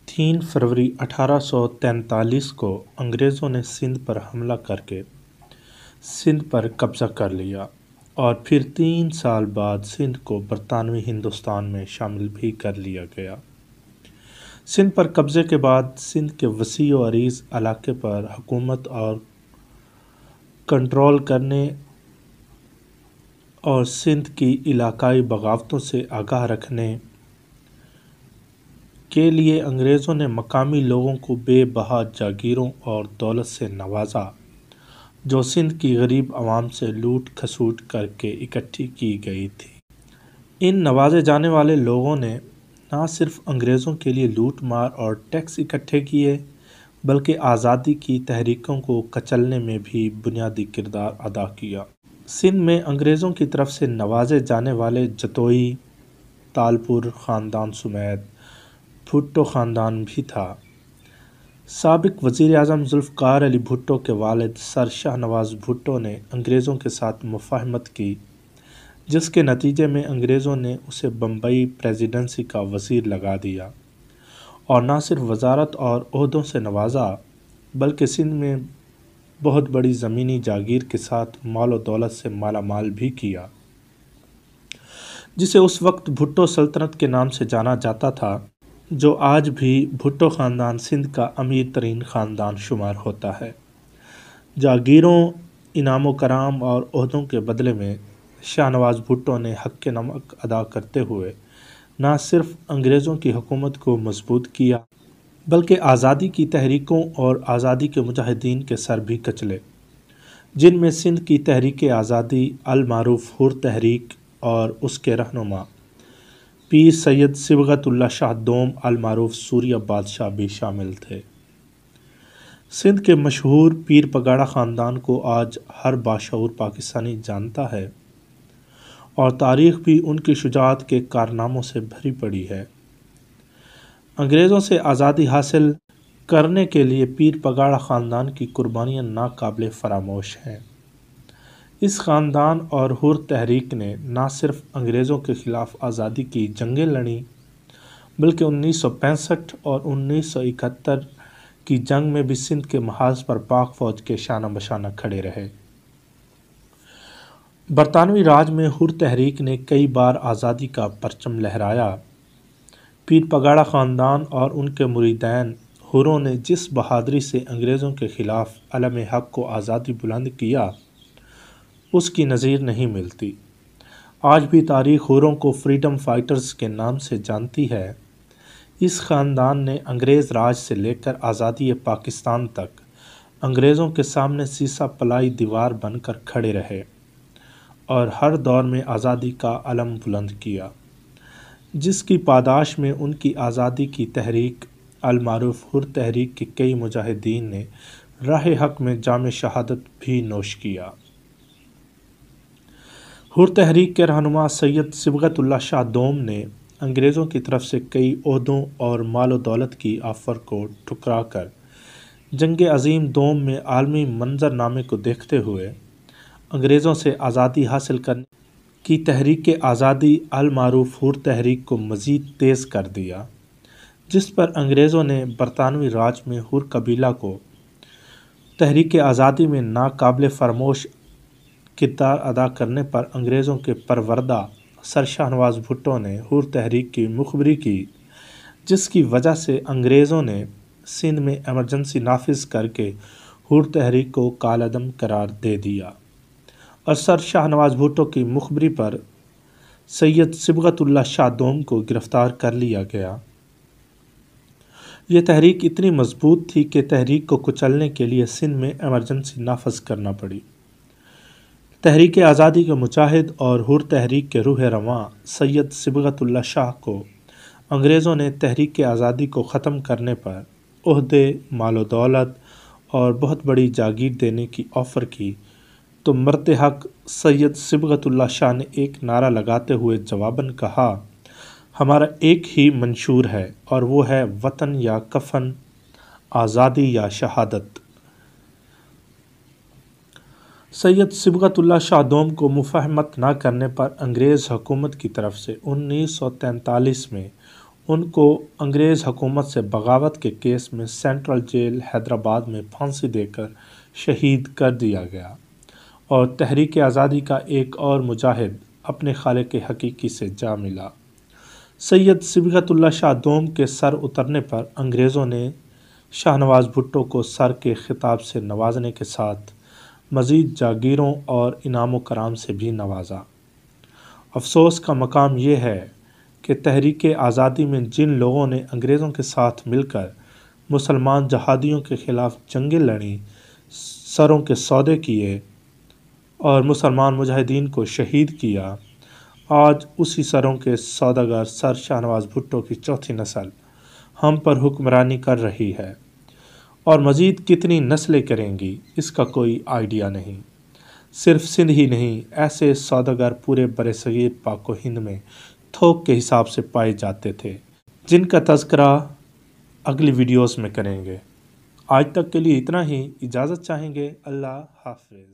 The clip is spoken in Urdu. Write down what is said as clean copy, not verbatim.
3 فروری 1843 کو انگریزوں نے سندھ پر حملہ کر کے سندھ پر قبضہ کر لیا اور پھر 3 سال بعد سندھ کو برطانوی ہندوستان میں شامل بھی کر لیا گیا۔ سندھ پر قبضے کے بعد سندھ کے وسیع و عریض علاقے پر حکومت اور کنٹرول کرنے اور سندھ کی علاقائی بغاوتوں سے آگاہ رکھنے کے لیے انگریزوں نے مقامی لوگوں کو بے بہا جاگیروں اور دولت سے نوازا جو سندھ کی غریب عوام سے لوٹ کھسوٹ کر کے اکٹھی کی گئی تھی۔ ان نوازے جانے والے لوگوں نے نہ صرف انگریزوں کے لیے لوٹ مار اور ٹیکس اکٹھے کیے بلکہ آزادی کی تحریکوں کو کچلنے میں بھی بنیادی کردار ادا کیا۔ سندھ میں انگریزوں کی طرف سے نوازے جانے والے جتوئی، تالپور خاندان سمیت بھٹو خاندان بھی تھا۔ سابق وزیر اعظم ذوالفقار علی بھٹو کے والد سر شاہ نواز بھٹو نے انگریزوں کے ساتھ مفاہمت کی جس کے نتیجے میں انگریزوں نے اسے بمبئی پریزیڈنسی کا وزیر لگا دیا اور نہ صرف وزارت اور عہدوں سے نوازا بلکہ سندھ میں بہت بڑی زمینی جاگیر کے ساتھ مال و دولت سے مالا مال بھی کیا، جسے اس وقت بھٹو سلطنت کے نام سے جانا جاتا تھا، جو آج بھی بھٹو خاندان سندھ کا امیر ترین خاندان شمار ہوتا ہے۔ جاگیروں، انعام و کرام اور عہدوں کے بدلے میں شاہ نواز بھٹو نے حق نمک ادا کرتے ہوئے نہ صرف انگریزوں کی حکومت کو مضبوط کیا بلکہ آزادی کی تحریکوں اور آزادی کے مجاہدین کے سر بھی کچلے، جن میں سندھ کی تحریک آزادی المعروف حر تحریک اور اس کے رہنما پیر سید صبغت اللہ شاہ دوم المعروف سوریہ بادشاہ بھی شامل تھے۔ سندھ کے مشہور پیر پگاڑا خاندان کو آج ہر باشعور پاکستانی جانتا ہے اور تاریخ بھی ان کی شجاعت کے کارناموں سے بھری پڑی ہے۔ انگریزوں سے آزادی حاصل کرنے کے لیے پیر پگاڑا خاندان کی قربانیاں ناقابل فراموش ہیں۔ اس خاندان اور حر تحریک نے نہ صرف انگریزوں کے خلاف آزادی کی جنگیں لڑیں بلکہ 1965 اور 1971 کی جنگ میں بھی سندھ کے محاذ پر پاک فوج کے شانہ بشانہ کھڑے رہے۔ برطانوی راج میں حر تحریک نے کئی بار آزادی کا پرچم لہرایا۔ پیر پگاڑا خاندان اور ان کے مریدین حروں نے جس بہادری سے انگریزوں کے خلاف علم حق کو آزادی بلند کیا اس کی نظیر نہیں ملتی۔ آج بھی تاریخ حروں کو فریڈم فائٹرز کے نام سے جانتی ہے۔ اس خاندان نے انگریز راج سے لے کر آزادی پاکستان تک انگریزوں کے سامنے سیسہ پلائی دیوار بن کر کھڑے رہے اور ہر دور میں آزادی کا علم بلند کیا، جس کی پاداش میں ان کی آزادی کی تحریک المعروف حر تحریک کے کئی مجاہدین نے راہ حق میں جام شہادت بھی نوش کیا۔ حر تحریک کے رہنما سید صبغت اللہ شاہ دوم نے انگریزوں کی طرف سے کئی عہدوں اور مال و دولت کی آفر کو ٹھکرا کر جنگ عظیم دوم میں عالمی منظر نامے کو دیکھتے ہوئے انگریزوں سے آزادی حاصل کرنے کی تحریک آزادی المعروف حر تحریک کو مزید تیز کر دیا، جس پر انگریزوں نے برطانوی راج میں حر قبیلہ کو تحریک آزادی میں ناقابل فراموش کردار ادا کرنے پر انگریزوں کے پروردہ سر شاہ نواز بھٹو نے حر تحریک کی مخبری کی، جس کی وجہ سے انگریزوں نے سندھ میں ایمرجنسی نافذ کر کے حر تحریک کو کالعدم قرار دے دیا اور سر شاہ نواز بھٹو کی مخبری پر سید صبغت اللہ شاہ دوم کو گرفتار کر لیا گیا۔ یہ تحریک اتنی مضبوط تھی کہ تحریک کو کچلنے کے لیے سندھ میں ایمرجنسی نافذ کرنا پڑی۔ تحریک آزادی کے مجاہد اور حر تحریک کے روح رواں سید صبغت اللہ شاہ کو انگریزوں نے تحریک آزادی کو ختم کرنے پر عہدے، مال و دولت اور بہت بڑی جاگیر دینے کی آفر کی تو مرد حق سید صبغت اللہ شاہ نے ایک نعرہ لگاتے ہوئے جواباً کہا، ہمارا ایک ہی منشور ہے اور وہ ہے وطن یا کفن، آزادی یا شہادت۔ سید صبغت اللہ شاہ دوم کو مفاہمت نہ کرنے پر انگریز حکومت کی طرف سے 1943 میں ان کو انگریز حکومت سے بغاوت کے کیس میں سینٹرل جیل حیدرآباد میں پھانسی دے کر شہید کر دیا گیا، اور تحریک آزادی کا ایک اور مجاہد اپنے خالق حقیقی سے جا ملا۔ سید صبغت اللہ شاہ دوم کے سر اترنے پر انگریزوں نے شاہ نواز بھٹو کو سر کے خطاب سے نوازنے کے ساتھ مزید جاگیروں اور انعام و کرام سے بھی نوازا۔ افسوس کا مقام یہ ہے کہ تحریک آزادی میں جن لوگوں نے انگریزوں کے ساتھ مل کر مسلمان جہادیوں کے خلاف جنگیں لڑیں، سروں کے سودے کیے اور مسلمان مجاہدین کو شہید کیا، آج اسی سروں کے سوداگر سر شاہ نواز بھٹو کی چوتھی نسل ہم پر حکمرانی کر رہی ہے، اور مزید کتنی نسلیں کریں گی اس کا کوئی آئیڈیا نہیں۔ صرف سندھ ہی نہیں، ایسے سوداگر پورے برصغیر پاک و ہند میں تھوک کے حساب سے پائے جاتے تھے، جن کا تذکرہ اگلی ویڈیوز میں کریں گے۔ آج تک کے لیے اتنا ہی، اجازت چاہیں گے۔ اللہ حافظ۔